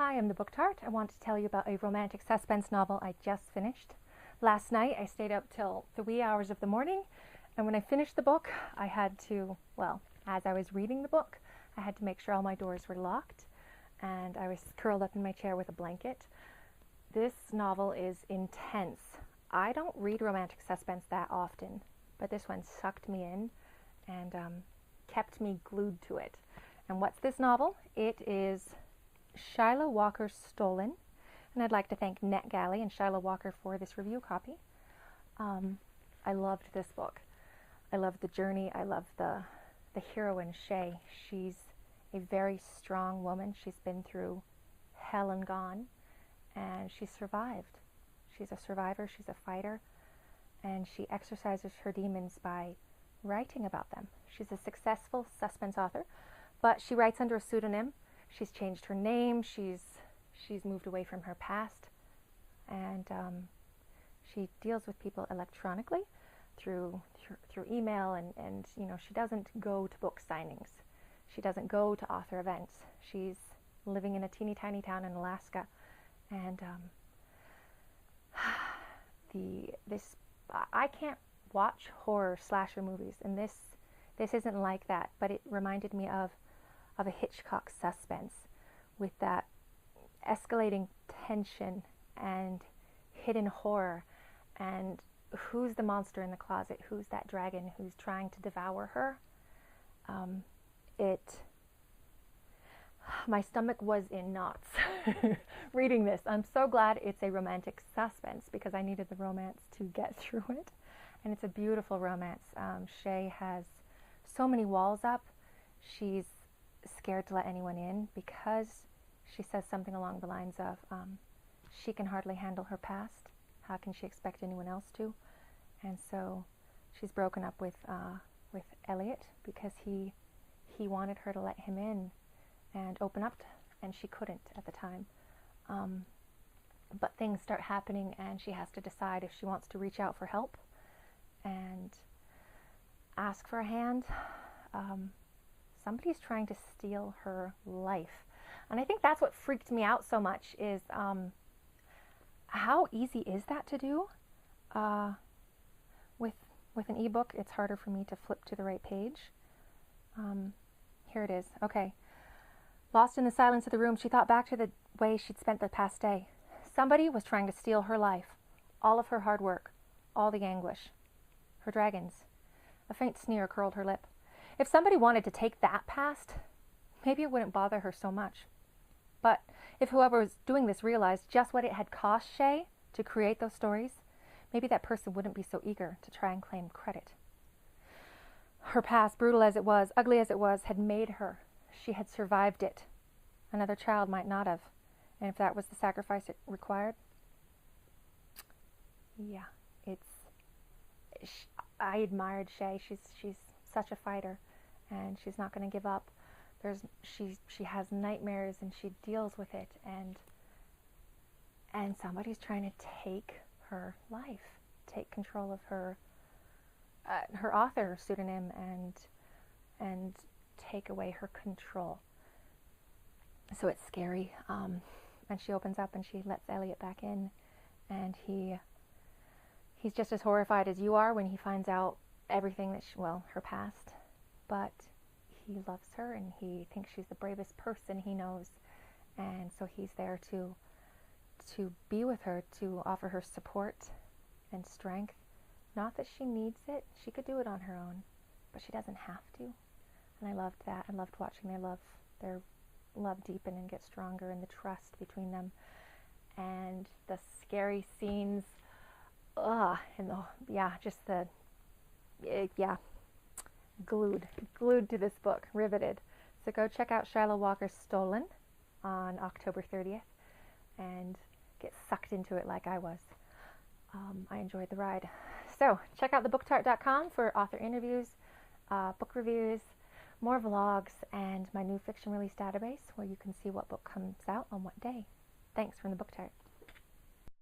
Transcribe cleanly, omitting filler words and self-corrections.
Hi, I'm the Book Tart. I want to tell you about a romantic suspense novel I just finished. Last night I stayed up till the wee hours of the morning, and when I finished the book, I had to, well, as I was reading the book, I had to make sure all my doors were locked, and I was curled up in my chair with a blanket. This novel is intense. I don't read romantic suspense that often, but this one sucked me in and kept me glued to it. And what's this novel? It is Shiloh Walker's Stolen, and I'd like to thank NetGalley and Shiloh Walker for this review copy. I loved this book. I loved the journey. I loved the heroine, Shay. She's a very strong woman. She's been through hell and gone, and she's survived. She's a survivor. She's a fighter, and she exercises her demons by writing about them. She's a successful suspense author, but she writes under a pseudonym. She's changed her name. She's moved away from her past, and she deals with people electronically through email, and you know, she doesn't go to book signings. She doesn't go to author events. She's living in a teeny tiny town in Alaska, and I can't watch horror slasher movies, and this isn't like that, but it reminded me of a Hitchcock suspense with that escalating tension and hidden horror, and who's the monster in the closet, who's that dragon who's trying to devour her. My stomach was in knots reading this. I'm so glad it's a romantic suspense because I needed the romance to get through it, and it's a beautiful romance. Shay has so many walls up. She's scared to let anyone in because she says something along the lines of she can hardly handle her past. How can she expect anyone else to? And so she's broken up with Elliot because he wanted her to let him in and open up, and she couldn't at the time. But things start happening, and she has to decide if she wants to reach out for help and ask for a hand. Somebody's trying to steal her life. And I think that's what freaked me out so much is how easy is that to do? With an ebook, it's harder for me to flip to the right page. Here it is. Okay. Lost in the silence of the room, she thought back to the way she'd spent the past day. Somebody was trying to steal her life, all of her hard work, all the anguish, her dragons. A faint sneer curled her lip. If somebody wanted to take that past, maybe it wouldn't bother her so much. But if whoever was doing this realized just what it had cost Shay to create those stories, maybe that person wouldn't be so eager to try and claim credit. Her past, brutal as it was, ugly as it was, had made her. She had survived it. Another child might not have. And if that was the sacrifice it required, yeah, I admired Shay. She's such a fighter, and she's not going to give up. She has nightmares, and she deals with it, and somebody's trying to take her life, take control of her author pseudonym, and take away her control. So it's scary. And she opens up and she lets Elliot back in, and he's just as horrified as you are when he finds out everything that her past, but he loves her and he thinks she's the bravest person he knows, and so he's there to be with her, to offer her support and strength. Not that she needs it, she could do it on her own, but she doesn't have to. And I loved that. I loved watching their love deepen and get stronger, and the trust between them, and the scary scenes, glued to this book, riveted. So go check out Shiloh Walker's Stolen on October 30th and get sucked into it like I was. I enjoyed the ride. So check out thebooktart.com for author interviews, book reviews, more vlogs, and my new fiction release database where you can see what book comes out on what day. Thanks from the Book Tart.